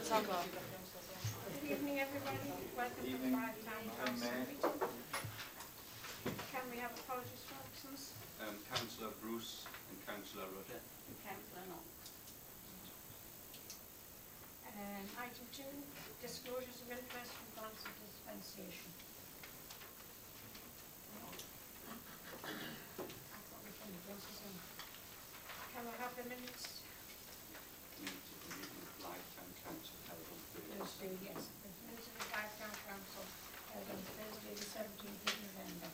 Good evening, everybody. Welcome to the Blyth Town Council meeting. Can we have apologies for absence? Councillor Bruce and Councillor Rudder. And Councillor Knox. Item 2, disclosures of interest from grants of dispensation. I thought we put the places in. Can we have the minutes? Blyth Town Council held on Thursday, yes. The minutes of the Blyth Town Council held on Thursday the 17th of November.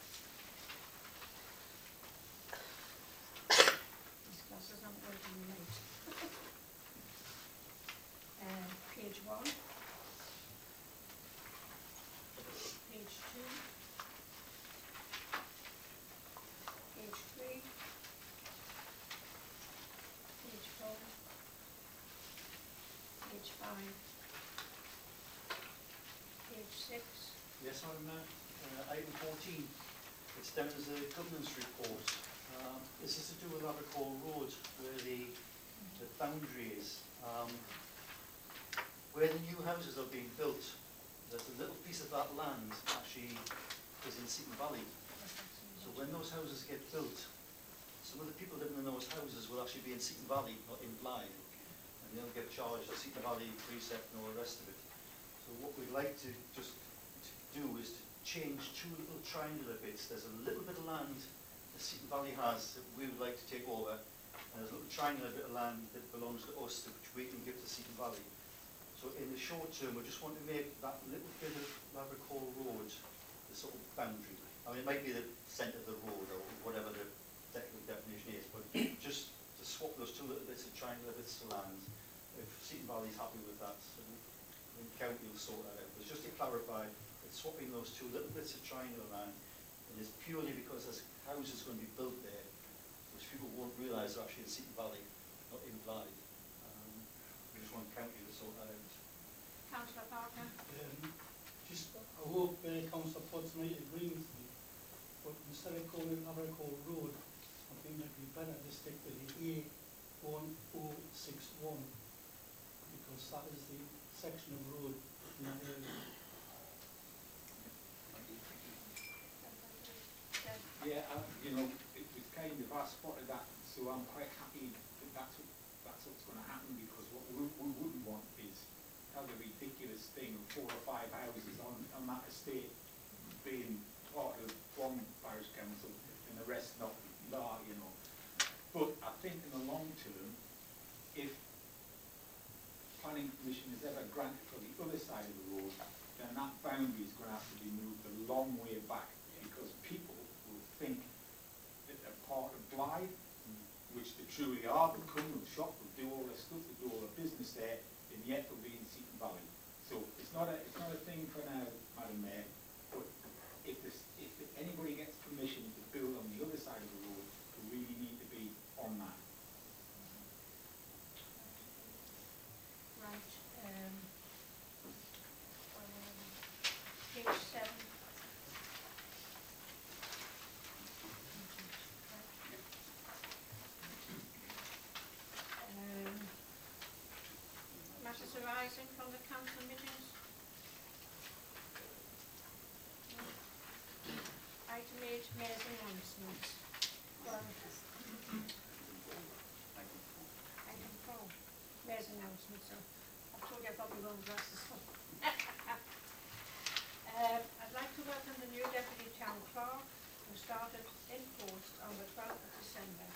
These glasses aren't working right. Page 1. Page 2. Page 3. Page 4. Page 5. Page 6. Yes, I'm item 14. It's down as a governance report. This is to do with Abercall Road, where the boundary is. Where the new houses are being built, there's a little piece of that land actually is in Seaton Valley. So when those houses get built, some of the people living in those houses will actually be in Seaton Valley, not in Blyth. And they'll get charged a Seaton Valley precept and all the rest of it. So what we'd like to just do is to change two little triangular bits. There's a little bit of land that Seaton Valley has that we would like to take over, and there's a little triangular bit of land that belongs to us which we can give to Seaton Valley. So in the short term, we just want to make that little bit of Abercall Road the sort of boundary. I mean, it might be the centre of the road or whatever the technical definition is, but just to swap those two little bits of triangular bits of land, if Seaton Valley's happy with that, so the county will sort that out. But just to clarify, it's swapping those two little bits of triangular land, and it's purely because there's houses going to be built there, which people won't realise are actually in Seaton Valley, not in Blyth. We just want county to sort that out. Councillor Parker. I hope Councillor Potts might agree with me, but instead of calling it Abercall Road, I think it'd be better to stick with the A1061, because that is the section of road in that area. Yeah, you know, it was kind of, I spotted that, so I'm quite happy that that's what's going to happen, because what we wouldn't want is have a ridiculous thing of 4 or 5 houses on that estate being part of one parish council and the rest not, you know. But I think in the long term, if planning permission is ever granted for the other side of the road, then that boundary is going to have to be moved a long way back, because people will think that they're part of Blyth, which they truly are. They'll come, they'll shop, they'll do all their stuff, they'll do all their business there, and yet they'll be in Seaton Valley. So it's not a thing for now, Madam Mayor, but if anybody gets permission to build on the other side of the road, we really need to be on that. Right. Page 7. Matters arising from the council meetings. Item 8, mayor's announcements. Item 4, mayor's announcements. So I've told you I've got my own glasses on. I'd like to welcome the new Deputy Town Clerk, who started in post on the 12th of December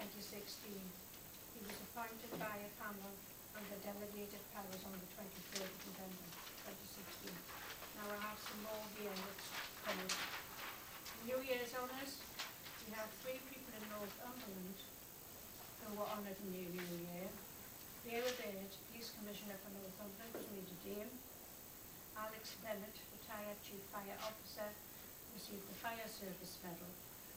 2016. He was appointed by a panel under delegated powers on the 23rd of November 2016. Now I have some more here that's covered. New Year's honours. We have 3 people in Northumberland who were honoured in the New Year. Vera Baird, Police Commissioner for Northumberland, was made a Dame. Alex Bennett, retired Chief Fire Officer, received the Fire Service Medal,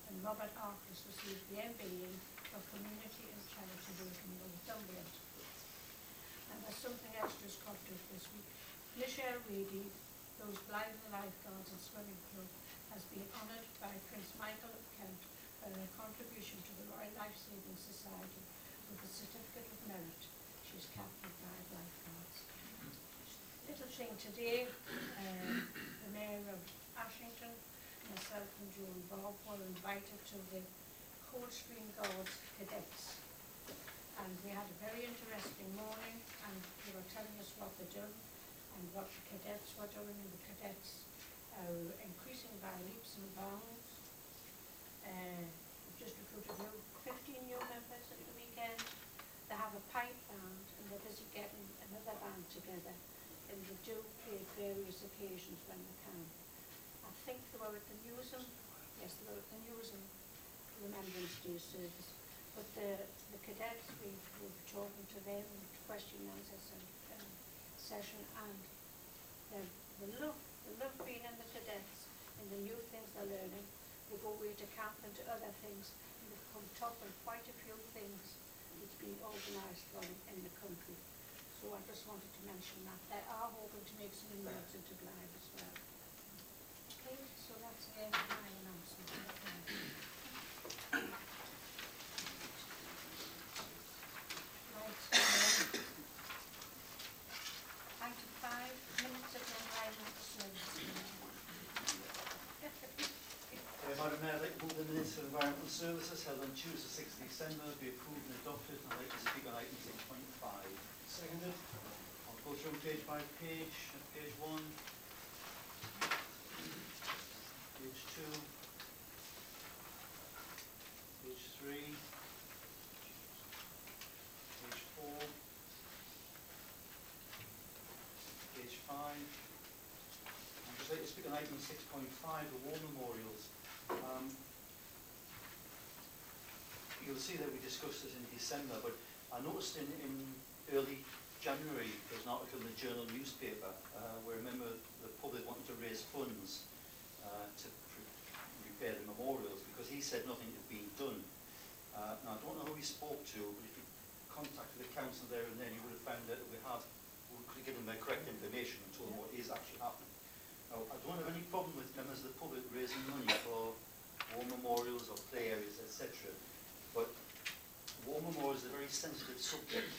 and Robert Arcus received the MBE for Community and Charity Work in Northumberland. And there's something else just cropped up this week. Michelle Reedy, who's Blyth Lifeguards and Swimming Club, has been honoured by Prince Michael of Kent for her contribution to the Royal Life Saving Society with a Certificate of Merit. She's captain of Blyth Lifeguards. thing today, the Mayor of Ashington, myself and Joan Bob were invited to the Coldstream Guards Cadets. And we had a very interesting morning, and they were telling us what they'd done and what the cadets were doing, and the cadets are increasing by leaps and bounds. We've just recruited 15 new members at the weekend. They have a pipe band, and they're busy getting another band together, and they do play at various occasions when they can. I think they were at the museum. Yes, they were at the museum Remembrance Day service. But the cadets, we've talking to them, question and answer session, and they love being in the cadets and the new things they're learning. They go away to camp and to other things, and they've come top on quite a few things that's been organised for them in the country. So I just wanted to mention that. They are hoping to make some inroads into Blyth as well. Okay, so that's the end of my announcement. Item 5, minutes of environmental services. Madam Mayor, I'd like to move the minutes of environmental services held on Tuesday, 6th December be approved and adopted, and I'd like to speak on item 6.5. Seconded. I'll go through page by page. Page 1, page 2, page 3, page 4, page 5. I'd just like to speak on item 6.5, the war memorials. You'll see that we discussed this in December, but I noticed in early January there's an article in the Journal newspaper where a member of the public wanted to raise funds to repair the memorials because he said nothing had been done. Now I don't know who he spoke to, but if you contacted the council there and then, you would have found that we could have given them the correct information and told them what is actually happening. Now, I don't have any problem with members of the public raising money for war memorials or play areas, etc. But war memorials is a very sensitive subject.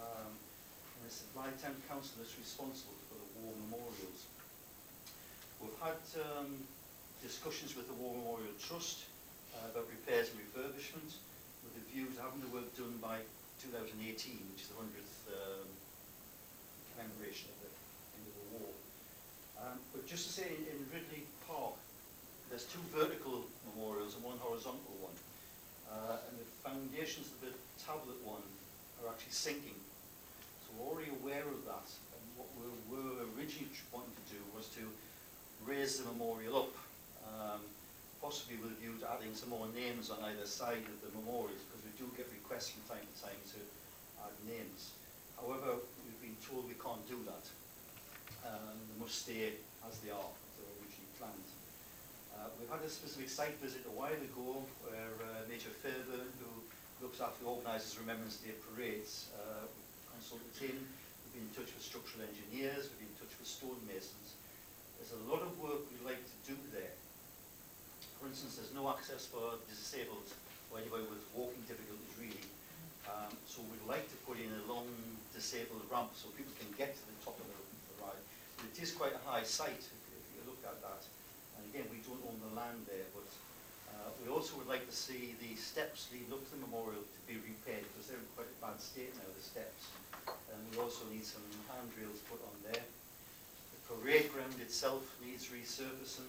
And it's the Blyth Town Council that's responsible for the war memorials. We've had discussions with the War Memorial Trust about repairs and refurbishment with a view to having the work done by 2018, which is the 100th commemoration of the end of the war. But just to say, in Ridley Park, there's 2 vertical memorials and 1 horizontal one. And the foundations of the tablet one are actually sinking. So we're already aware of that. And what we were originally wanting to do was to raise the memorial up, possibly with a view to adding some more names on either side of the memorials, because we do get requests from time to time to add names. However, we've been told we can't do that. They must stay as they are, as they were originally planned. We've had a specific site visit a while ago where Major Fairburn, who looks after the organisers' Remembrance Day parades, consulted him. We've been in touch with structural engineers, we've been in touch with stonemasons. There's a lot of work we'd like to do there. For instance, there's no access for disabled or anybody with walking difficulties really. So we'd like to put in a long disabled ramp so people can get to the top of the ride. But it is quite a high site if you look at that. And again, we don't own the land there, but we also would like to see the steps leading up to the memorial to be repaired because they're in quite a bad state now, the steps. And we also need some handrails put on there. The parade ground itself needs resurfacing.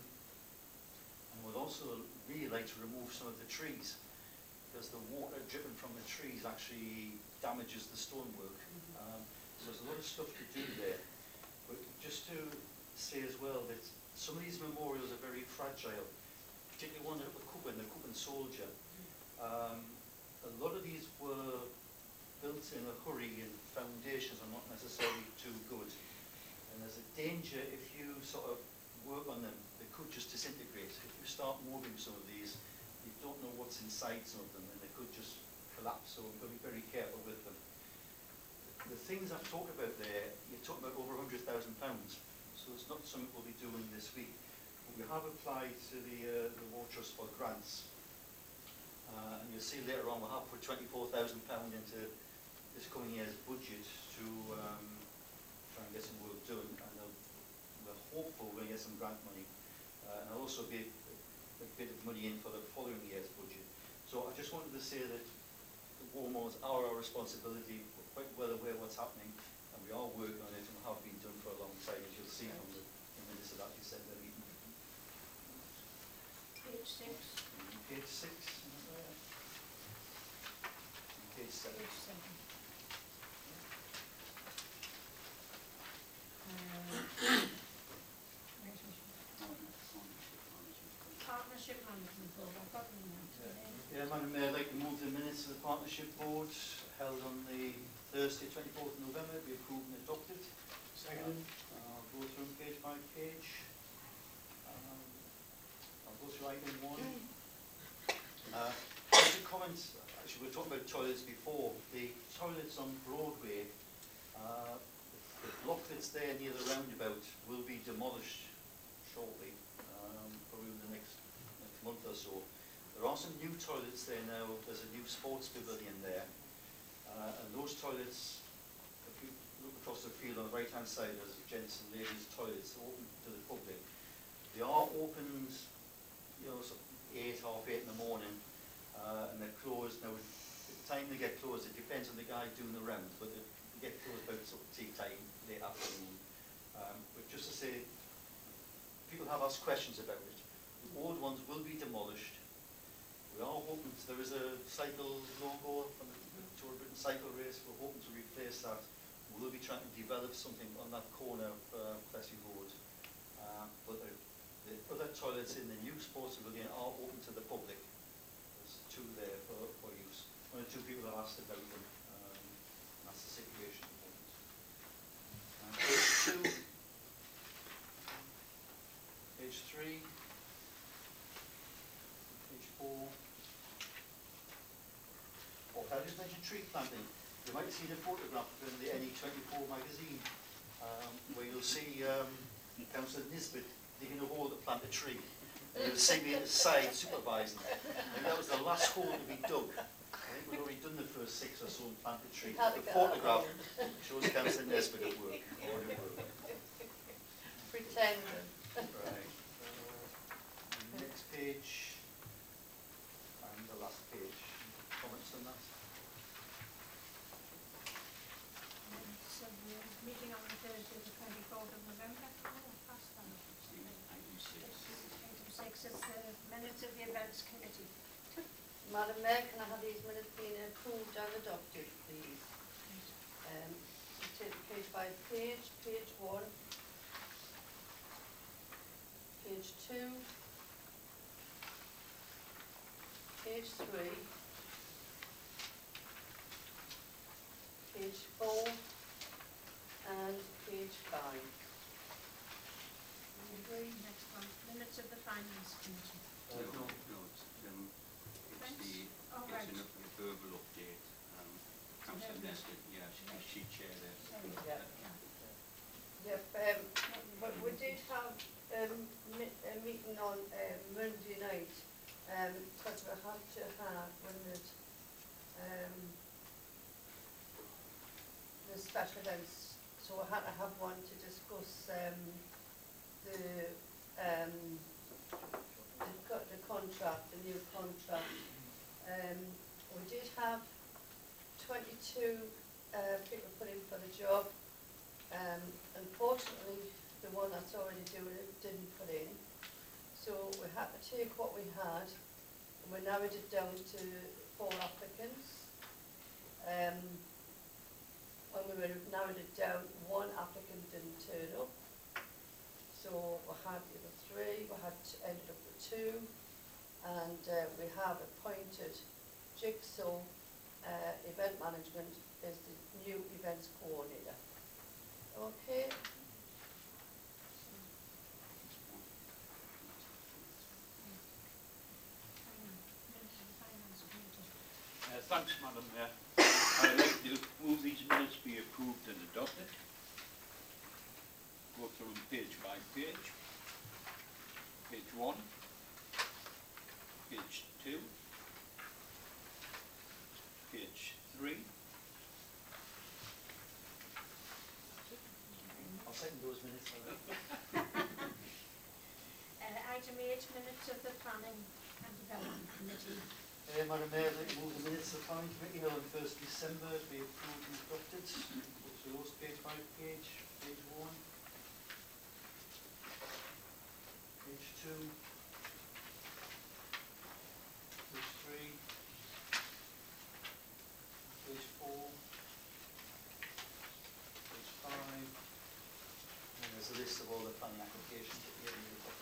And we'd also really like to remove some of the trees because the water driven from the trees actually damages the stonework. So there's a lot of stuff to do there. But just to say as well that some of these memorials are very fragile, particularly one at the Cubbon soldier. A lot of these were built in a hurry and foundations are not necessarily too good. And there's a danger if you sort of work on them, they could just disintegrate. If you start moving some of these, you don't know what's inside some of them and they could just collapse, so we've got to be very careful with them. The things I've talked about there, you're talking about over £100,000, so it's not something we'll be doing this week. But we have applied to the War Trust for grants, and you'll see later on we'll have put £24,000 into this coming year's budget to try and get some work done, and there'll hopeful we're going to get some grant money. And there'll also be a bit of money in for the following year's budget. So I just wanted to say that the war mows are our responsibility. We're quite well aware of what's happening, and we are working on it and have been done for a long time, as you'll see from the minutes of that December meeting. Page 6. Page 6. Page 7. Page 7. Partnership Management Board, I've got them now today. Yeah, Madam Mayor, I'd like to move the minutes of the Partnership Board held on the Thursday, 24th of November, be approved and adopted. Second. I'll go through them page by page. I'll go through item 1. Just a comment, actually we were talking about toilets before. The toilets on Broadway, the block that's there near the roundabout will be demolished shortly, probably in the next month or so. There are some new toilets there now. There's a new sports pavilion there, and those toilets, if you look across the field on the right hand side, there's gents and ladies toilets open to the public. They are opened, you know, sort of 8, half 8 in the morning, and they're closed. Now, the time they get closed, it depends on the guy doing the rounds, but they get closed about sort of tea time, late afternoon. But just to say, people have asked questions about it. The old ones will be demolished. We are hoping, there is a cycle logo from the Tour of Britain cycle race. We're hoping to replace that. We will be trying to develop something on that corner of Plessy Road. But the other toilets in the new sports pavilion are open to the public. There's 2 there for use. 1 or 2 people have asked about them. That's the situation at the moment. Page 2. Page 3. Page 4. Oh, can I just mention tree planting? You might see the photograph in the NE24 magazine, where you'll see Councillor Nisbet digging a hole to plant a tree. And you'll see me at the side supervising. And that was the last hole to be dug. I think we've already done the first 6 or so and planted trees. The photograph shows Councillor Nisbet at work. Already at work. Pretending. Right. Next page. And the last page. Comments on that? So we're meeting on the Thursday, the 24th of November. Oh, past that. Item 6. Item 6 is the minutes of the Events Committee. Madam Mayor, can I have these minutes being approved and adopted, please? Take page by page. Page 1. Page 2. Page 3. Page 4. And page 5. Next one, minutes of the Finance Committee. No, it's the, Oh, right. it's a verbal update. Councillor Verbal. Nesbitt, yeah, she chaired it. Yeah. Yep, but we did have a meeting on Monday night, because we had to have when the special events, so we had to have one to discuss the contract, the new contract. We did have 22 people put in for the job. Unfortunately, the one that's already doing it didn't put in. So we had to take what we had, and we narrowed it down to 4 applicants. When we narrowed it down, 1 applicant didn't turn up. So we had the other 3, we had ended up with 2, and we have appointed Jigsaw Event Management as the new events coordinator. Okay. Minutes of the Finance Committee. Thanks, Madam Mayor. I'd like to move these minutes be approved and adopted. Go through them page by page. Page 1. Page 2. Page 3. I'll second those minutes. Item 8, minutes of the Planning and Development Committee. Madam Mayor, I'd like to move the minutes of the Planning Committee held on 1st December be approved and adopted. Go to those page by page, page 1, page 2, page 3, page 4, page 5, and there's a list of all the planning applications at the end of the document.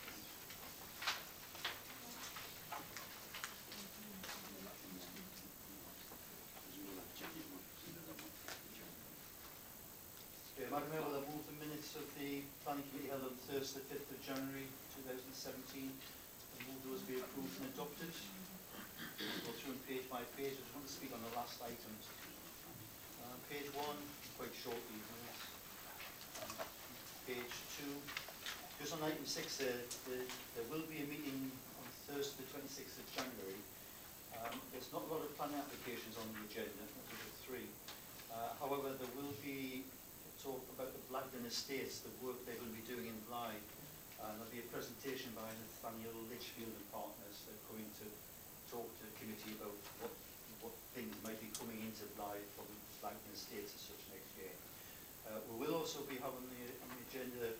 Madam Mayor, will I move the minutes of the Planning Committee held on Thursday, 5th of January 2017, and move those be approved and adopted. Go through them page by page. I just want to speak on the last items. Page 1, quite shortly. Page 2, just on item 6 there will be a meeting on Thursday, the 26th of January. There's not a lot of planning applications on the agenda, there's 3. However, there will be talk about the Blagden Estates, the work they're going to be doing in Blyth. There'll be a presentation by Nathaniel Litchfield and partners. They're coming to talk to the committee about what things might be coming into Blyth from Blagden Estates as such next year. We will also be having on the agenda,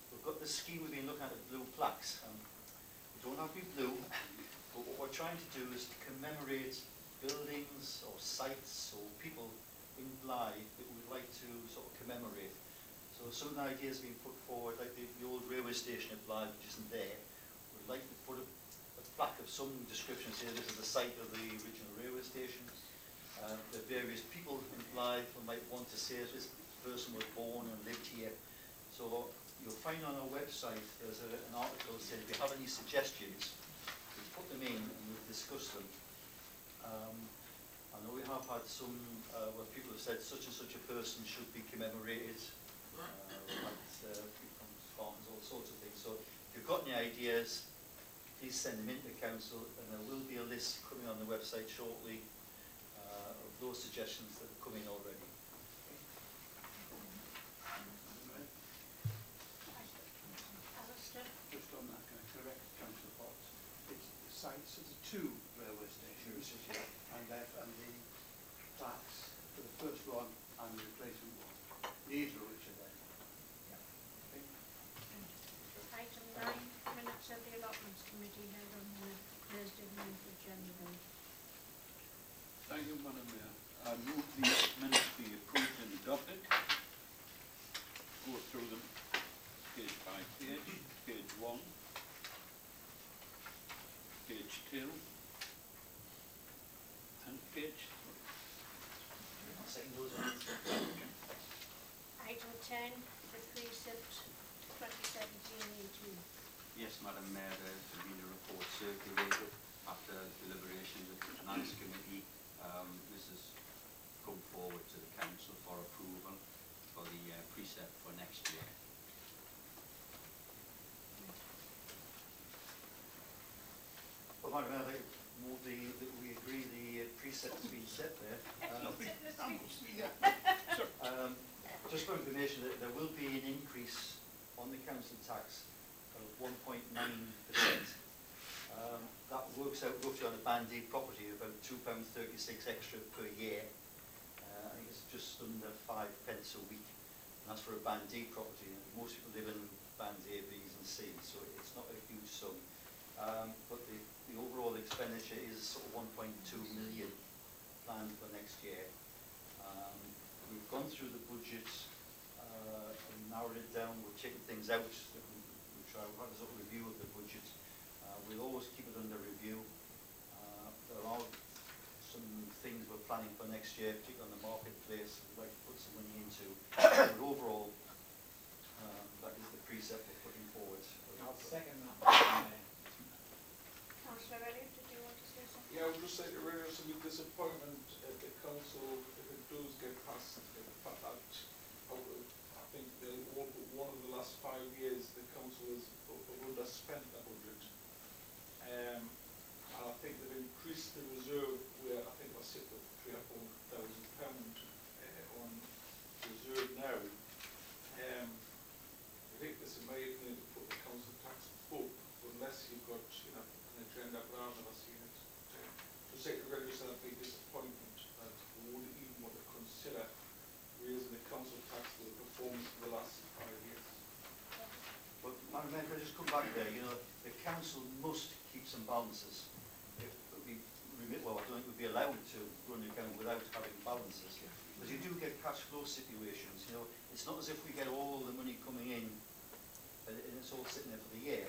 we've got the scheme we've been looking at blue plaques. They don't have to be blue, but what we're trying to do is to commemorate buildings or sites or people in Blyth that we'd like to sort of commemorate. So some of the ideas being put forward, like the old railway station at Blyth, which isn't there. We'd like to put a plaque of some description, say this is the site of the original railway station. The various people in Blyth might want to say this person was born and lived here. So you'll find on our website there's an article saying if you have any suggestions, we put them in and we'll discuss them. I know we have had some where people have said such and such a person should be commemorated. People from Spartans, all sorts of things. So if you've got any ideas, please send them in to council, and there will be a list coming on the website shortly of those suggestions that have come in already. Alistair? Just on that, can I correct Councillor Potts? It's the sites of the 2 railway stations and the plaques for the first one and the replacement one. Neither of which are there. Okay. Item 9, minutes of the Allotments Committee held on Thursday, 9th of January. Thank you, Madam Mayor. I move the minutes be approved and adopted. Go through them page by page. Page 1, page 2, and page 3. Second those ones. Item 10, the precept 2017-18. Yes, Madam Mayor, there's been a report circulated after deliberations of the Finance Committee. This has come forward to the Council for approval for the precept for next year. Well, Madam Mayor, I think that we agree the precept's been set there. Just for information, there will be an increase on the council tax of 1.9%. That works out roughly on a Band A property about £2.36 extra per year. I think it's just under 5 pence a week, and that's for a Band A property. Most people live in Band A, Bs and Cs, so it's not a huge sum. But the overall expenditure is sort of 1.2 million planned for next year. We've gone through the budget and narrowed it down. We're taking things out that we've had a sort of review of the budget. We'll always keep it under review. There are some things we're planning for next year, particularly on the marketplace, we'd like to put some money into. But overall, that is the precept we're putting forward. I'll second that. Councillor Elliott, did you want to say something? Yeah, I would just say to raise some disappointment at the council if it does get passed. The fact that I think one of the last 5 years the council has underspent the budget. And I think they've increased the reserve where I think we're sitting at £300,000 or £400,000 on reserve balances. It would be, well, I don't think we'd be allowed to run an account without having balances. Because you do get cash flow situations, you know, it's not as if we get all the money coming in and it's all sitting there for the year.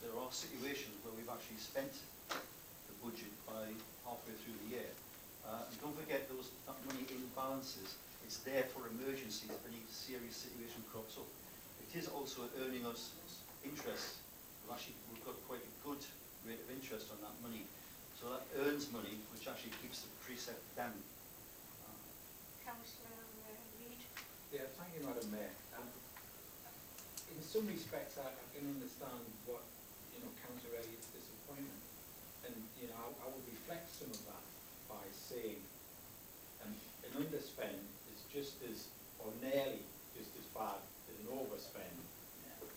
There are situations where we've actually spent the budget by halfway through the year. And don't forget that money in balances, it's there for emergencies if any serious situation crops up. It is also earning us interest. We've got quite a good rate of interest on that money. So that earns money, which actually keeps the precept down. Councillor Reid. Yeah, thank you, Madam Mayor. In some respects, I can understand what, Councillor Elliott's disappointment. And, I would reflect some of that by saying an underspend is just as, or nearly just as bad as an overspend,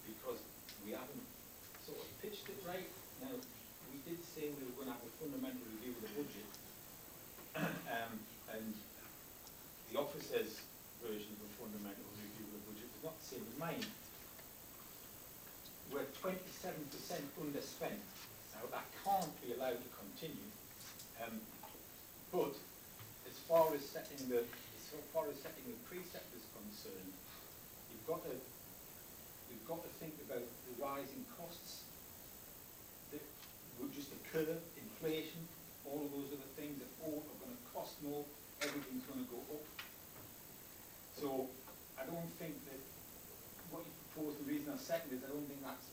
because we haven't sort of pitched it right. Now, we did say we were going to have a fundamental review of the budget, and the officer's version of a fundamental review of the budget was not the same as mine. We're 27% underspent. Now, that can't be allowed to continue. But as far as setting the precept is concerned, we've got to think about the rising costs that would just occur, inflation, all of those other things that all are going to cost more, everything's going to go up. So I don't think that what you propose, the reason I second is I don't think that's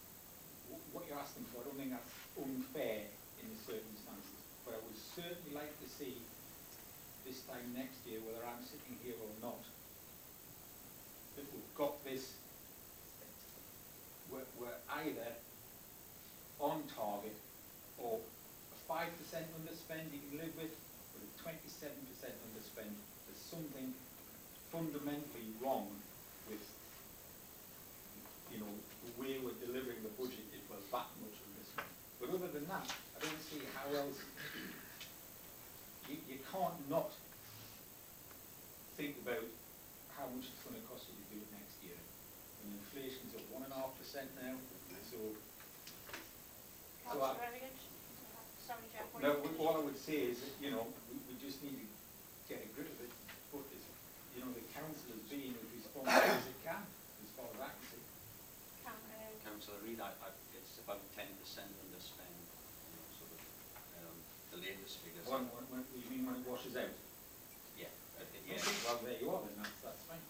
what you're asking for. I don't think that's unfair in the circumstances. But I would certainly like to see this time next year, whether I'm sitting here or not, that we've got this, we're either on target or a 5% underspend you can live with, but a 27% underspend. There's something fundamentally wrong with, the way we're delivering the budget if we're that much underspend. But other than that, I don't see how else. You can't not think about how much it's going to cost you to do it next year. And inflation's at 1.5% now, so. Councillor Elliott. Sorry, Jack. No, all I would say is that, we just need to get a grip of it. But it's, the council is being as responsible as it can, as far as I can see. Councillor Reid, it's about 10% underspend, sort of, the latest figures. You mean when it washes out? Yeah. Well, there you are, then that's fine.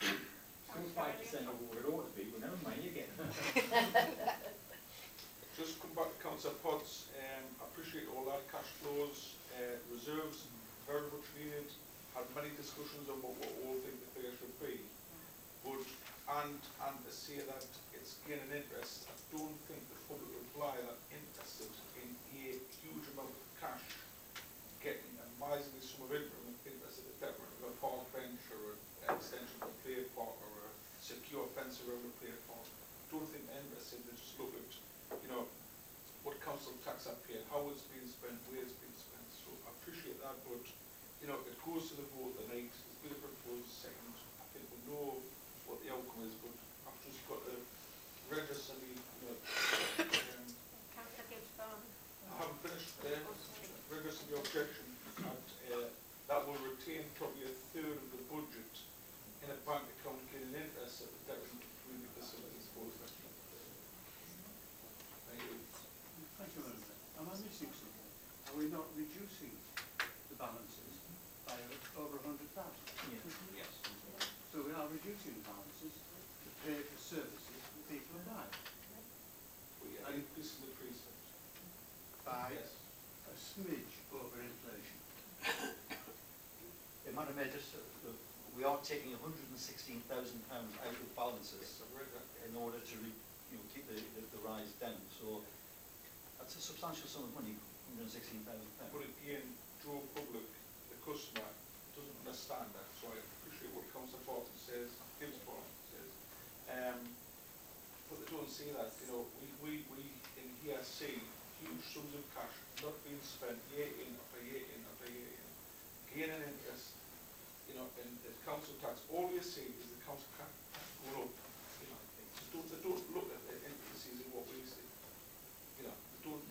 Still 5% over what it ought to be, but never mind, you get it. Just come back to Councillor Potts. I appreciate all that cash flows, reserves, very much needed. Had many discussions on what we all think the figure should be. But and to say that it's gaining interest, I don't think the public will apply that interested in a huge amount of cash getting and amazingly some of it interested in decorating a park bench or an extension of a play park or a secure fence around a play park. I don't think they're interested. They just look at what council tax are paid, how it's being spent, where it's being spent. So I appreciate that, but it goes to the vote tonight. It's been proposed second. I think we know what the outcome is, but I've just got to register the Councillor Gibbs-Barn. I haven't finished register the objection, and that will retain probably a third of the budget in a bank account getting interest at the debt community facilities both. Thank you. Thank you, Madam Mayor. Am I missing something? Are we not reducing the balances by over 100,000? Yes. So we are reducing the balances to pay for services that people are buying We are increasing the precept. by Yes. a smidge over inflation. Madam Mayor, we are taking £116,000 out of balances in order to keep the rise down. So that's a substantial sum of money, £116,000. But again, Joe Public, the customer, doesn't understand that, so I appreciate what Councillor Barton says, Gibbs Barton says. But they don't see that, we in here see huge sums of cash not being spent year in after year in after year in, gaining interest, and the council tax. All you see is the council tax going up. They don't look at the intricacies of what we see. They don't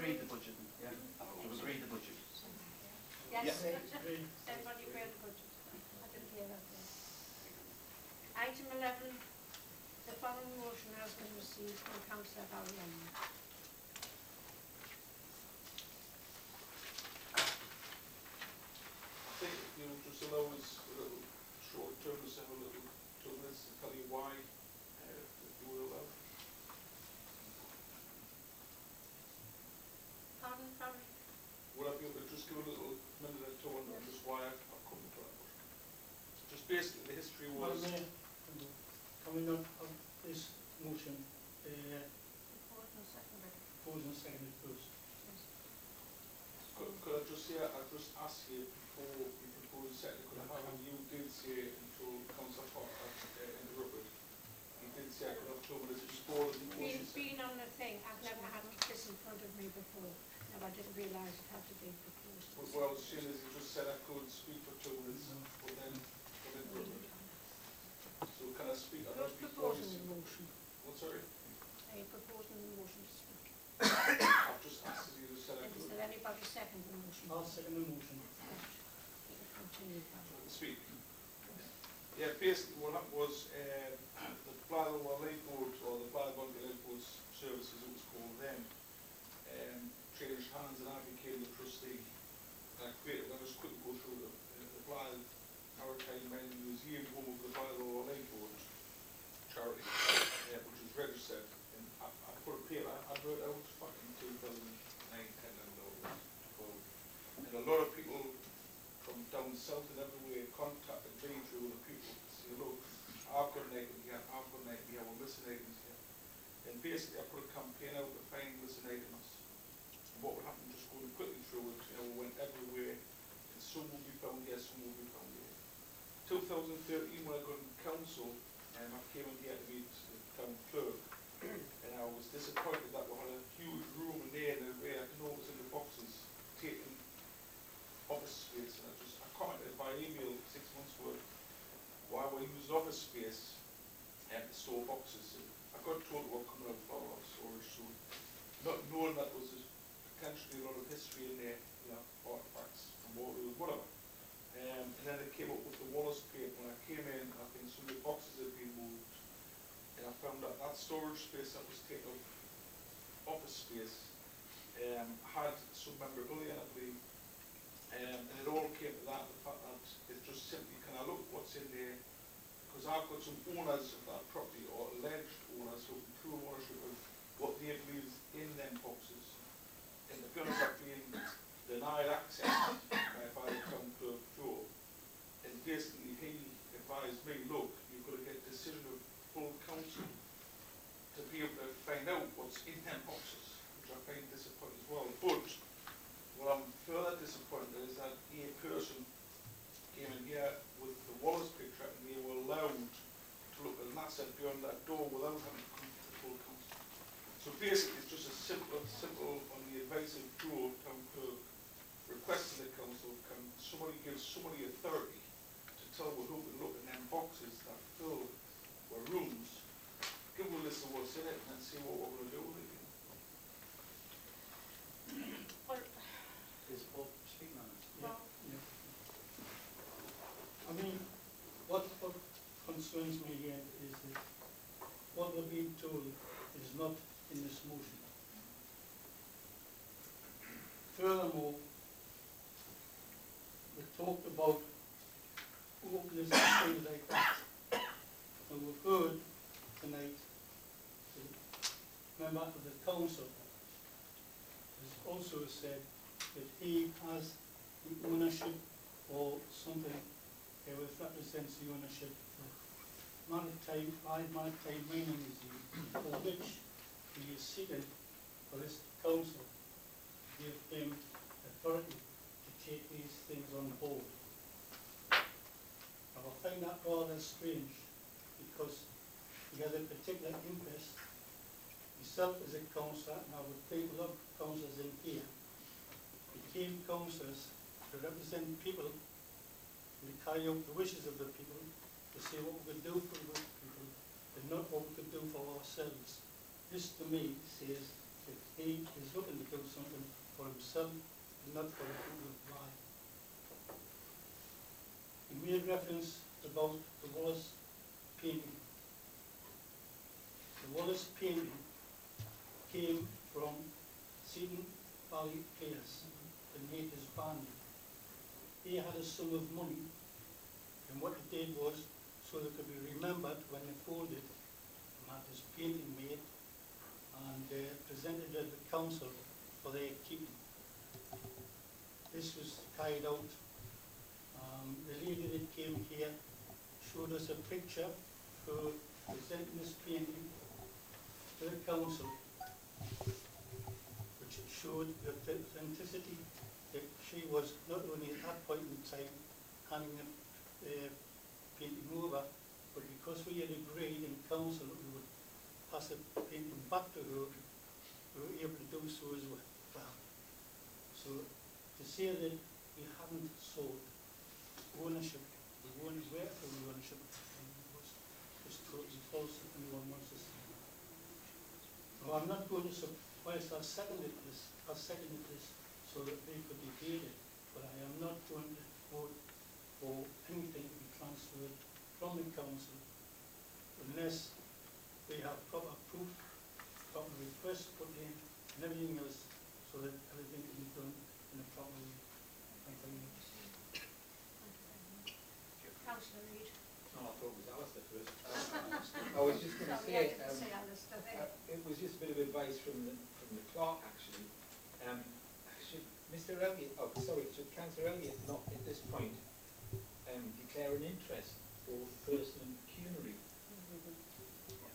agreed the budget, yeah? We've agreed the budget. Yes. Agreed. Everybody agree on the budget? I didn't hear that there. Item 11, the following motion has been received from Councillor Barry Lemon. I think if you just allow us a little short term, just have a little 2 minutes to tell you why, if you will allow. Pardon, Barry? Would I be able to just give a little minute or two on just why I've come to that? Just basically the history was. Madam Mayor, coming up of this motion, Proposed and seconded. proposed and seconded first. Yes. Could I just say, I just ask you before you propose a second, could I have, and you did say until Councillor Potter interrupted, you did say I could have 2 minutes before the motion. Being on the thing, I've never had this in front of me before. No, I didn't realise it had to be proposed. Well, as soon as you just said I could speak for 2 minutes, but then interrupted. So can I speak? I Who's don't before you proposing the speak. motion? What, sorry? Are you proposing the motion to speak? I've just asked as you just said I And is could. there anybody second the motion? I'll second the motion. You can continue, Barry. Speak. Yeah, basically what happened was the Blyth Lake Board, or the Blyth Lake Board Services, it was called then, changed hands and I became the trustee. And I just quickly go through the Blyth Maritime Mining Museum, home of the Blyth Lake Board charity, which was registered. And I put a paper, I wrote out back in 2009, 10 and 12. And a lot of people from down south and everywhere contacted me through the people to say, look, I've got an item here, I've got an item here, we're missing items here. And basically I put a campaign out to find missing items. And what would happen, just going quickly through it, we went everywhere, and some will be found here, some will be found here. 2013, when I got in council, I came in here to meet the town clerk, and I was disappointed that we had a huge room in there, and I didn't know what was in the boxes, taking office space, and I commented by email 6 months worth why we use office space to store boxes. And I got told what coming out of our storage, so not knowing that there was potentially a lot of history in there, artifacts and whatever. And then it came up with the Wallace paper. When I came in, I think some of the boxes had been moved, and I found that that storage space that was taken up, office space, had some memorabilia, I believe. And it all came to that, the fact that it's just simply, can I look at what's in there? Because I've got some owners of that property, or alleged owners, who can prove ownership of what they believe is in them boxes. And the be honest, I've been denied access by the town clerk Joe. And basically he advised me, look, you've got to get a decision of full council to be able to find out what's in them boxes, which I find disappointing as well. But what I'm further disappointed is that a person came in here with the Wallace picture and they were allowed to look at an asset beyond that door without having to come to the full council. So basically it's just a simple on the advice of Joe, town clerk, requesting the council, can somebody give somebody authority to tell who can look in them boxes that fill were rooms, give them a list of what's in it and then see what we're going to do with it. Well, Is Bob speaking on it? well, Yeah. I mean, what concerns me here is that what we're being told is not in this motion. Furthermore, we talked about openness and things like that. And we've heard tonight the member of the council has also said that he has the ownership or something which represents the ownership of Maritime Mining Museum, for which he is seeking for this council to give him authority to take these things on board. Now I find that rather strange because he has a particular interest, himself as a councillor, and I would think a lot of councillors in here became councillors to represent people, and to carry out the wishes of the people, to say what we could do for the people, and not what we could do for ourselves. This to me says that he is looking to do something for himself, not for the people of Blyth. He made reference about the Wallace painting. The Wallace painting came from Seaton Valley Players, the natives band. He had a sum of money, and what he did was, so they could be remembered when they folded, and had this painting made, and presented it to the council for their keeping. This was carried out. The lady that came here showed us a picture for presenting this painting to the council, which showed the authenticity that she was not only at that point in time handing the painting over, but because we had agreed in council that we would pass the painting back to her, we were able to do so as well. So to say that we haven't sold ownership, we weren't aware of the ownership, was just totally false if anyone wants to say. No, I'm not going to, whilst I seconded this so that they could debate it, but I am not going to vote for anything to be transferred from the council unless we have proper proof, proper request put in, and everything else, so that everything can be done in a proper way. Thank you very much. Councillor Reid. No, I thought it was Alistair first. I was just going to Sorry, I say, didn't say Alistair there. it was just a bit of advice from the clerk actually. Should Mr. Elliott, should Councillor Elliott not at this point declare an interest for personal and pecuniary?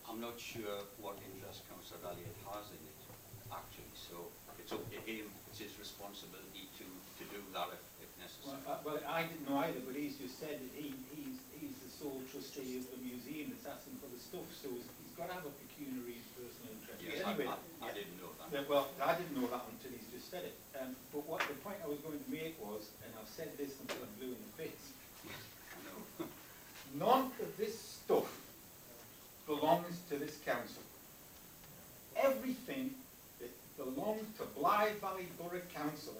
I'm not sure what interest Councillor Elliott has in it, actually, so it's up to him, it's his responsibility to do that if necessary. Well, I didn't know either, but he's just said that he's the sole trustee of the museum that's asking for the stuff, so he's got to have a pecuniary personal interest. Yes, Anyway, I didn't know that. well, I didn't know that until he's just said it. But what the point I was going to make was, and I've said this until I'm blue in the face, I know. none of this stuff belongs to this council. Everything that belongs to Blyth Valley Borough Council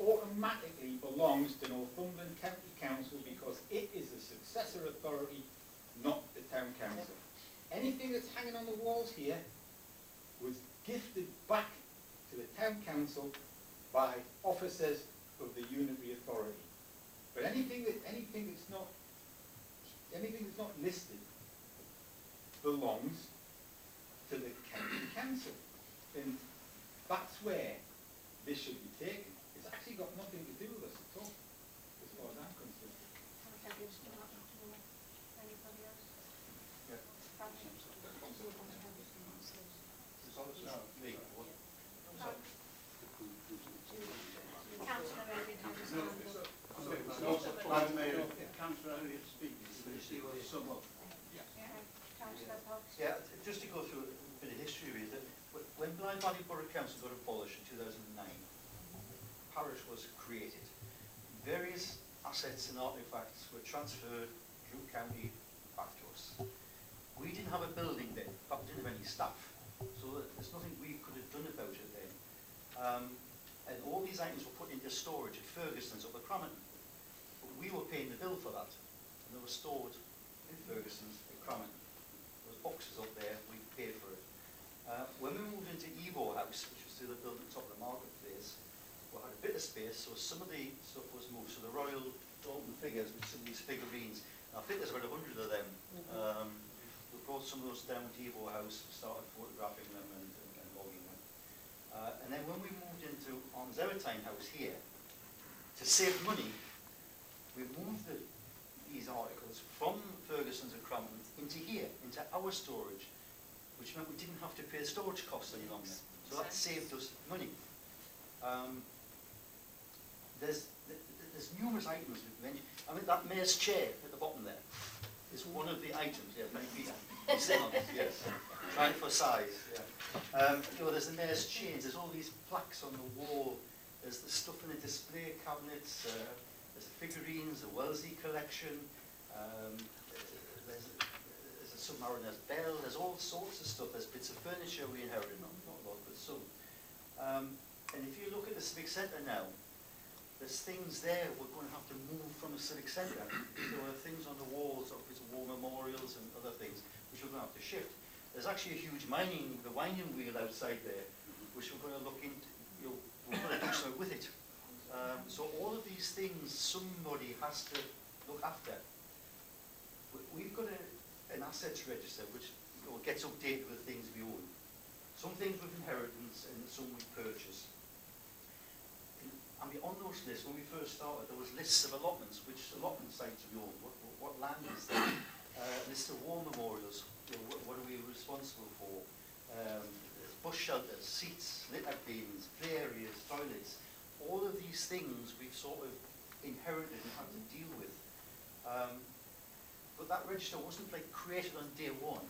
automatically belongs to Northumberland County Council because it is the successor authority, not the town council. Anything that's hanging on the walls here was gifted back to the town council by officers of the unitary authority. But anything that's not listed belongs to the county council, and that's where this should be taken. It's actually got nothing to do with us at all, as far as I'm concerned. Thank you, Mr. Martin. Anybody else? Yeah. Councillor Elliott has his hand up. Madam Mayor, Councillor Elliott speaking, will you see what sum up? Yeah, Councillor Potts. Yeah, just to go through a bit of history with it, when Blyth Valley Borough Council got abolished in 2009, parish was created. Various assets and artefacts were transferred through county back to us. We didn't have a building then, in fact we didn't have any staff, so there's nothing we could have done about it then. And all these items were put into storage at Ferguson's up at Cramerton. But we were paying the bill for that, and they were stored in Ferguson's at Cramerton. There was boxes up there, we paid for it. When we moved into Evo House, which was still the building at the top of the marketplace, we had a bit of space, so some of the stuff was moved. So the Royal Dalton figures, with some of these figurines, I think there's about 100 of them. We brought some of those down to Evo House, started photographing them and logging them. And then when we moved into Onzeritine House here, to save money, we moved these articles from Ferguson's and Cramerton into here, into our storage, which meant we didn't have to pay the storage costs any longer. So that saved us money. There's numerous items we've mentioned. I mean, that mayor's chair at the bottom there is one of the items. Yeah, many people sit on it, yes. Trying for size, yeah. You know, there's the mayor's chains, there's all these plaques on the wall, there's the stuff in the display cabinets, there's the figurines, the Wellesley collection, there's a Submariner's bell, there's all sorts of stuff. There's bits of furniture we inherited, not a lot, but some. civic centre now, there's things there we're going to have to move from the civic centre. There are things on the walls, of its war memorials and other things, which we're going to have to shift. There's actually a huge the winding wheel outside there, which we're going to look into, we're going to do something with it. So all of these things somebody has to look after. We've got an assets register which gets updated with things we own. Some things with inheritance and some we purchase. I mean, on those lists, when we first started, there was lists of allotments, which allotment sites we own, what land is there, list of war memorials, what are we responsible for, bus shelters, seats, litter bins, play areas, toilets. All of these things we've sort of inherited and had to deal with. But that register wasn't like created on day one.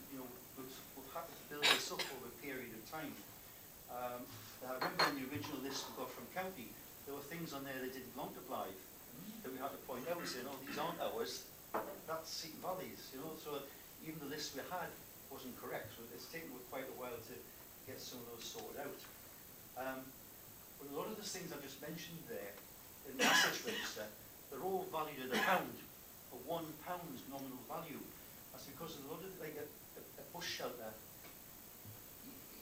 We've had to build this up over a period of time. I remember in the original list we got from county, there were things on there that didn't belong to Blyth that we had to point out, saying, oh, these aren't ours, that's Seaton Valley's, so even the list we had wasn't correct, so it's taken quite a while to get some of those sorted out. But a lot of the things I've just mentioned there, in the assets register, they're all valued at £1, or £1 nominal value. That's because a lot of, like a bus shelter,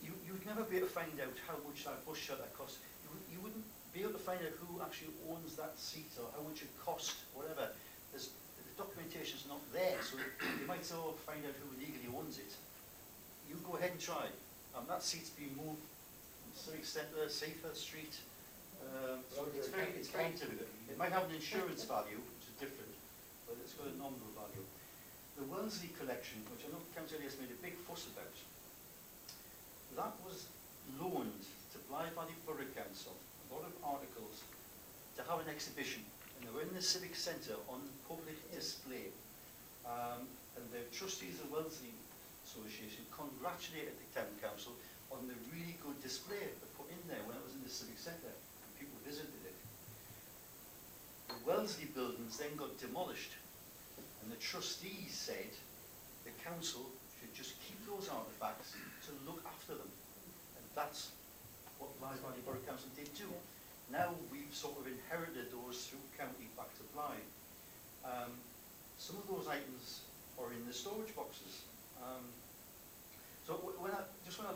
you'd never be able to find out how much that bus shelter costs. You wouldn't be able to find out who actually owns that seat or how much it cost, whatever. The documentation's not there, so you might all find out who legally owns it. You go ahead and try. That seat's been moved from Civic Centre, Safer Street. So it's very typical. It might have an insurance value, which is different, but it's got a nominal value. The Wellesley collection, which I know Councillor Elias made a big fuss about, that was loaned to Blyth Valley Borough Council, a lot of articles, to have an exhibition. And they were in the Civic Centre on public display. And the trustees of the Wellesley Association congratulated the Town Council on the really good display they put in there when it was in the Civic Centre. And people visited it. The Wellesley buildings then got demolished. And the trustees said the council should just keep those artefacts to look after them. And that's what Blyth Valley Borough Council did too. Now we've sort of inherited those through county back to Blyth. Some of those items are in the storage boxes. So when I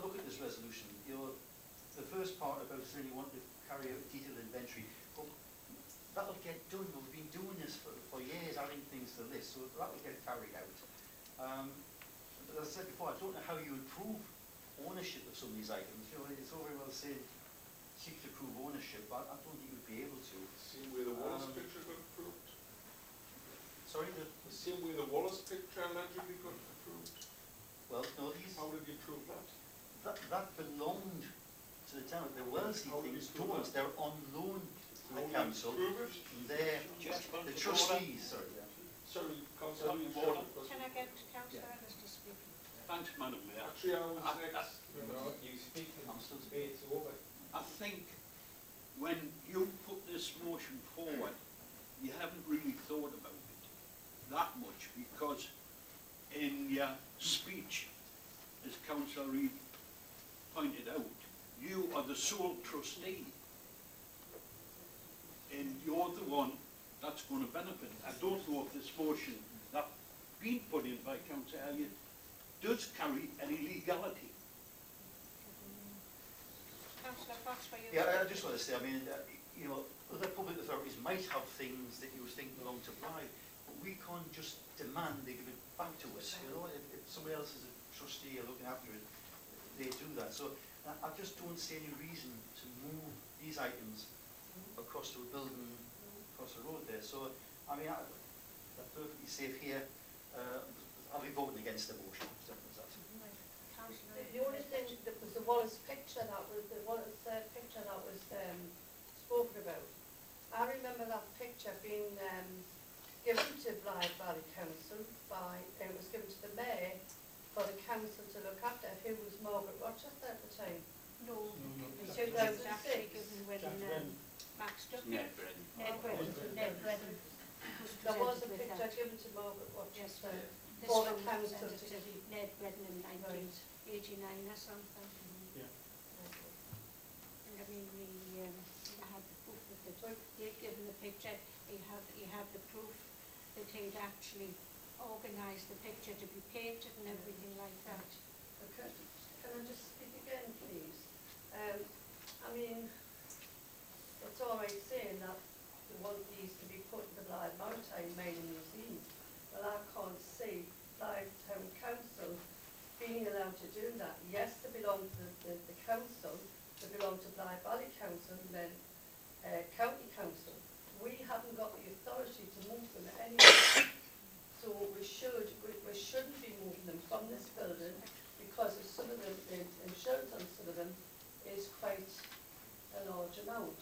look at this resolution, the first part about saying you want to carry out detailed inventory, well, that'll get done. We've been doing this for years, adding things to the list, so that will get carried out. But as I said before, I don't know how you would prove ownership of some of these items. It's all very well saying seek to prove ownership, but I don't think you would be able to. Same way the Wallace picture got approved. Sorry? The same way the Wallace picture allegedly got approved. Well, no, these... How did you prove that? That belonged to the town. The Wellesley things don't. They're on loan to the council. They're the trustees. Sorry, Councillor. Can I get Councillor Ellis to speak? Thanks, Madam Mayor. Actually, I was next. You speak and debate's over. I think when you put this motion forward, you haven't really thought about it that much, because in your speech, as Councillor Reid pointed out, you are the sole trustee, and you're the one that's going to benefit. I don't know if this motion that's been put in by Councillor Elliott does carry any legality. Councillor Fox, for you. Yeah, I just want to say, I mean, other public authorities might have things that you think belong to Blyth, but we can't just demand they give it back to us. If somebody else is a trustee or looking after it, they do that. So I just don't see any reason to move these items across to a building across the road there. So, I mean, they're perfectly safe here. I'll be voting against the motion. The only thing that was the Wallace picture that was spoken about. I remember that picture being given to Blyth Valley Council it was given to the mayor for the council to look after, who was Margaret Rochester at the time. No, In it was actually 2006. given when Max Duffy. Ned Brennan. Ned Brennan. There was a picture given to Margaret Rochester This for the one council presented to to keep. Ned Brennan in 1989 or something. Yeah. And I mean, we had the that he'd actually organised the picture to be painted and everything like that. Okay, can I just speak again, please? I mean, it's all right saying that we want these to be put in the Blyth Maritime Mining Museum. Well, I can't see Blyth Town Council being allowed to do that. Yes, they belong to the council, they belong to Blyth Valley Council and then County Council. We haven't got the authority to move them anywhere. So we shouldn't be moving them from this building because of some of them, the insurance on some of them is quite a large amount.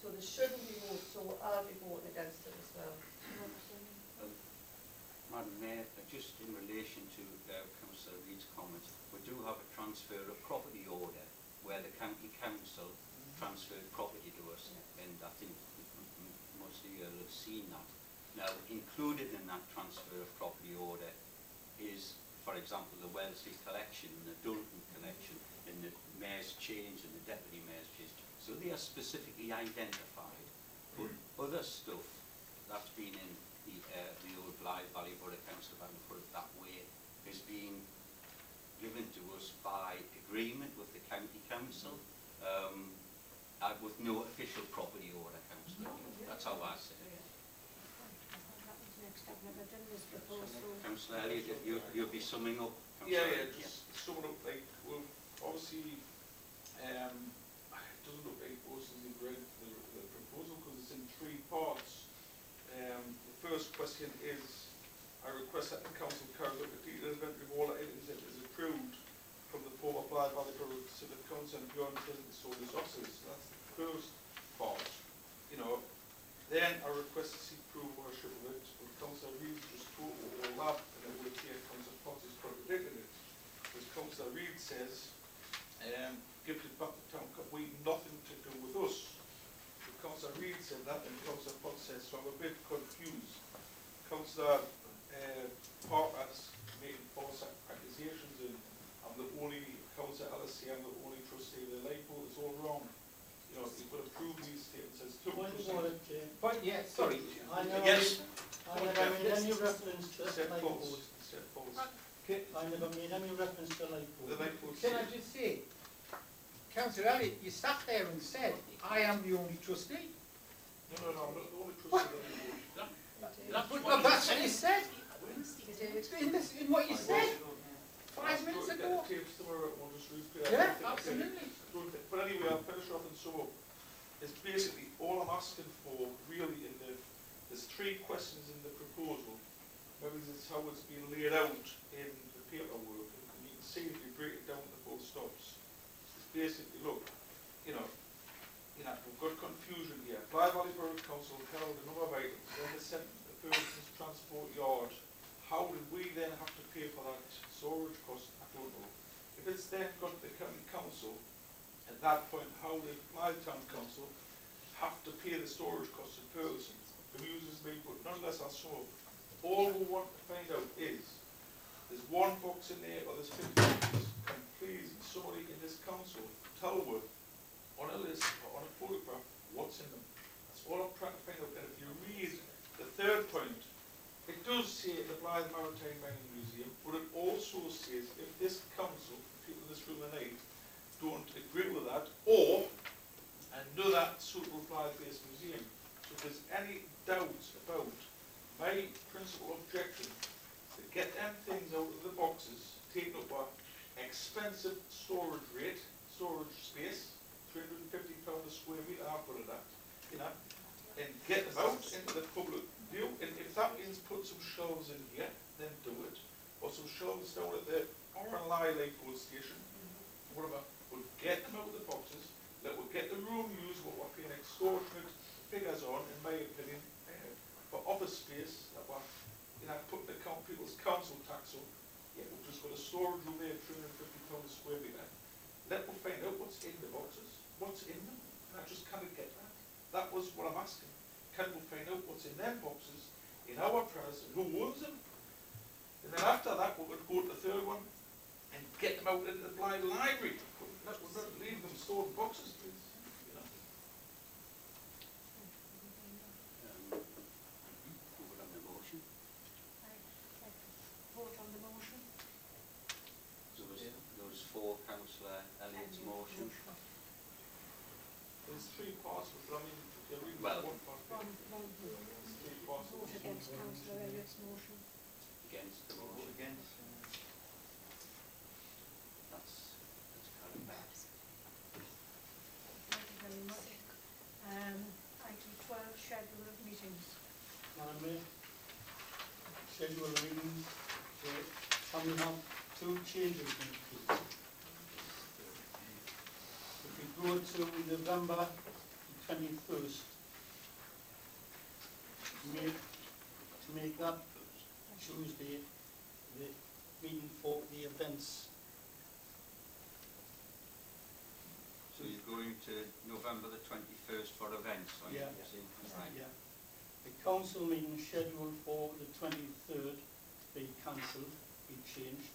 So they shouldn't be moved, so I'll be voting against it as well. Madam Mayor, just in relation to Councillor Reid's comments, we do have a transfer of property order where the County Council transferred property to us, and I think most of you will have seen that. Now, included in that transfer of property order is, for example, the Wellesley collection and the Dulton collection and the Mayor's Change and the Deputy Mayor's Change. So they are specifically identified. But other stuff that's been in the old Blyth Valley Borough Council, if I can put it that way, is being given to us by agreement with the County Council, with no official property order, Councillor. That's how I say it. That was next. I've never done this before, so... Councillor Elliott, you'll be summing up. Yeah, just summing up, like, well, obviously, it doesn't look like most of you read the proposal because it's in 3 parts. The first question is, I request that the council carries out the detailed inventory of all items that is approved from the former Blyth Valley Borough Civic Council and beyond present stored resources. That's the first part, you know. Then I request to seek proof of ownership of it, but Councillor Reid just put all that, and it would appear Councillor Potts is contradicting it. Because Councillor Reid says, give it back to town, we nothing to do with us. But Councillor Reid said that, and Councillor Potts says, so I'm a bit confused. Councillor Parker's making false accusations, and I'm the only Councillor LSC, I'm the only trustee of the Lakewood, it's all wrong. You know, you could approve these statements as two trustees. But yeah, sorry. I never Yes. made any reference to Step Lightpost. false. Step false. I never made any reference to The Lightpost. Lakewood. Can I just say, Councillor Elliott, you sat there and said, I am the only trustee. No, I'm not the only trustee of the Lakewood. But that's what you said. In what you said 5 minutes ago. Yeah, absolutely. But anyway, I'll finish off and sum up. It's basically all I'm asking for, really, there's 3 questions in the proposal. Maybe this is how it's been laid out in the paperwork, and you can see if you break it down to full stops. It's basically, look, you know, we've got confusion here. Blyth Valley Borough Council held a number of items, then they sent the person's transport yard. How did we then have to pay for that storage cost? I don't know. If it's then got to the county council, at that point, how did Blyth Town Council have to pay the storage cost of Ferguson? The news is being put, nonetheless, I'll sum up. All we want to find out is, there's 1 box in there, or there's 50 boxes. Can please, somebody in this council tell us, on a list, or on a photograph, what's in them? That's all I'm trying to find out. And if you read the 3rd point, it does say the Blyth Maritime Mining Museum, but it also says if this council, people in this room tonight, don't agree with that, or another suitable Blyth-based museum. So if there's any doubts about my principal objection to get them things out of the boxes, taking up an expensive storage rate, storage space, £350 a square metre, I'll put it at, you know, and get them out into the public view. And if that means put some shelves in here, then do it. Or some shelves down at the Oranlai Lakewood station, whatever. We'll get them out of the boxes, that we'll get the room used, what we're paying extortionate figures on, in my opinion, for office space, that we're, you know, putting the people's council tax on. Yeah, we've just got a storage room there, £350 a square metre. Let me find out what's in the boxes, what's in them, and I just can't get that. That was what I'm asking. Can we find out what's in them boxes, in our premises, and who owns them? And then after that, we would go to the 3rd one, and get them out into the Blyth Library. We're not leaving them stored in boxes, please. You know. Would have the motion. against councillor Elliott's motion. Against the Vote motion. against. That's carried. Thank you very much. Item 12, schedule of meetings. Madam Mayor, schedule of meetings, can we have two changes in it, please? If we go to November 21st, to make that Tuesday the meeting for the events. So you're going to November the 21st for events, are you Yeah. saying? Right. Yeah. The council meeting scheduled for the 23rd be cancelled, be changed,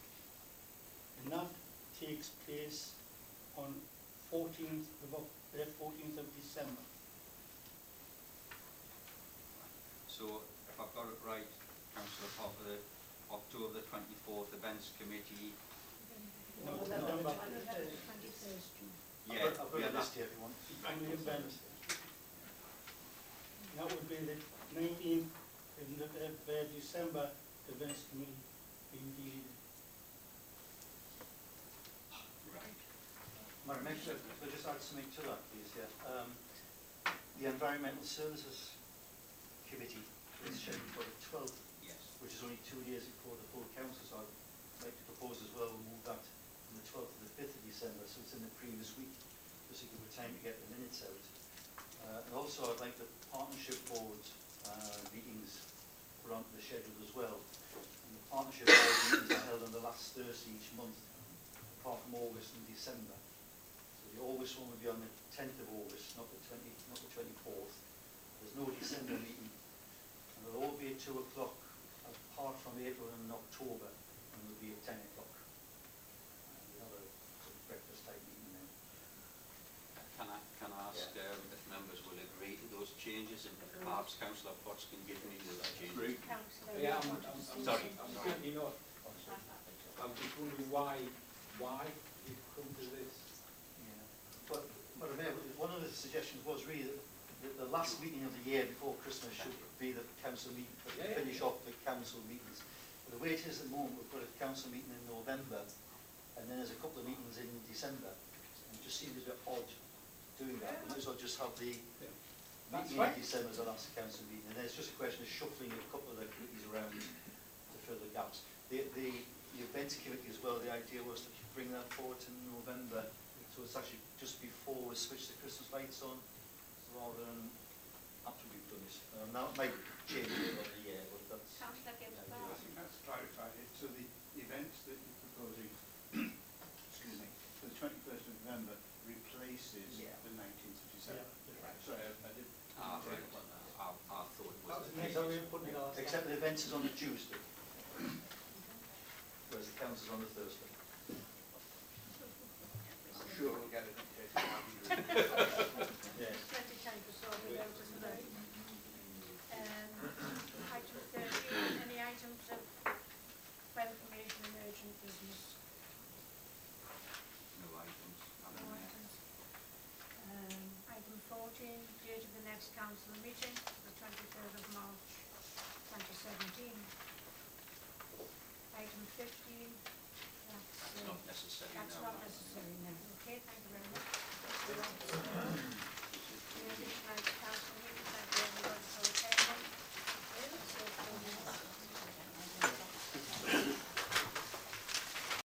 and that takes place on 14th of December. So if I've got it right, Councillor Popper, the October the 24th Events Committee, No, November November. 21st. yeah, I've got yeah, a that, list here if you want. On the event. That would be the 19th of December events committee being deleted. right. Madam Mayor, could I just add something to that, please, yeah? The Environmental Services Committee is scheduled for the 12th, Yes. which is only 2 days before the full council, so I'd like to propose as well, we'll move that from the 12th to the 5th of December, so it's in the previous week, just to give it time to get the minutes out. And also I'd like the partnership board meetings put onto the schedule as well. And the partnership board meetings are held on the last Thursday each month, apart from August and December. So the August one will be on the 10th of August, not the 24th. There's no December meeting. And they'll all be at 2 o'clock, apart from April and October, and they'll be at 10 o'clock. We have a sort of breakfast type meeting then. Can I ask if members will agree to those changes, and perhaps Councillor Potts can give me those changes? Councillor Yeah, Elliott I'm wanted to say sorry. something. certainly not. I'm just wondering why you've come to this. Yeah. But one of the suggestions was really that the last meeting of the year before Christmas should be the council meeting, to Yeah, yeah. finish off the council meetings. But the way it is at the moment, we've got a council meeting in November, and then there's a couple of meetings in December. And it just seems a bit odd doing that. We might as well just have the That's meeting right. in December as the last council meeting, and then it's just a question of shuffling a couple of the committees around to fill the gaps. The events committee as well, the idea was to bring that forward to November, so it's actually just before we switch the Christmas lights on, rather than after we've done it. Now it might change over the year, but that's... Councillor Gibbs, Yeah, I think that's clarified it. So the events that you're proposing, excuse me, for the 21st of November replaces Yeah. the 19th of December. Yeah. Sorry, I did. Ah, right. I thought it was the That's how we put it last Except the events is on the Tuesday, whereas the council's on the Thursday. I'm sure we'll get it updated. Yes. plenty of time to sort it out, isn't there? Item 13, any items of information and urgent business? no items. No items. Item 14, date of the next council meeting, the 23rd of March 2017. Item 15, It's that's not necessary.